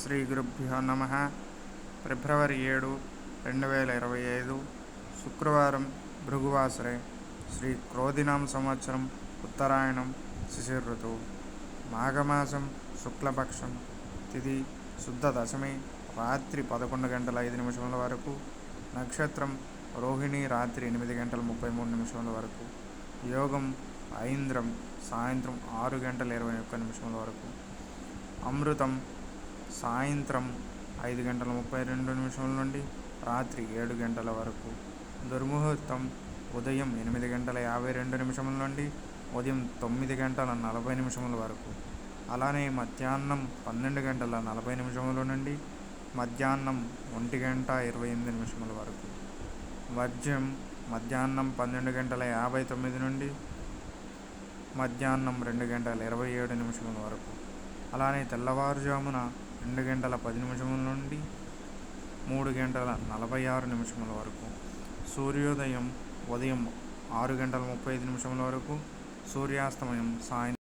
శ్రీ గురుభ్యో నమ. ఫిబ్రవరి 7, 2025 శుక్రవారం, భృగువాసరే, శ్రీ క్రోధినామ సంవత్సరం, ఉత్తరాయణం, శిశిర ఋతువు, మాఘమాసం, శుక్లపక్షం, తిథి శుద్ధ దశమి, రాత్రి 11 గంటల 5 నిమిషముల వరకు, నక్షత్రం రోహిణి, రాత్రి 8 గంటల 33 నిమిషముల వరకు, యోగం ఐంద్రం, సాయంత్రం 6 గంటల 21 నిమిషముల వరకు, అమృతం సాయంత్రం 5 గంటల 32 నిమిషముల నుండి రాత్రి 7 గంటల వరకు, దుర్ముహూర్తం ఉదయం 8 గంటల 52 నిమిషముల నుండి ఉదయం 9 గంటల 40 నిమిషముల వరకు, అలానే మధ్యాహ్నం 12 గంటల 40 నిమిషముల నుండి మధ్యాహ్నం 1 గంట 28 నిమిషముల వరకు, వర్జ్యం మధ్యాహ్నం 12 గంటల 59 నుండి మధ్యాహ్నం 2 గంటల 27 నిమిషముల వరకు, అలానే తెల్లవారుజామున 2 గంటల 10 నిమిషముల నుండి 3 గంటల 46 నిమిషముల వరకు, సూర్యోదయం ఉదయం 6 గంటల 35 నిమిషముల వరకు, సూర్యాస్తమయం సాయంత్రం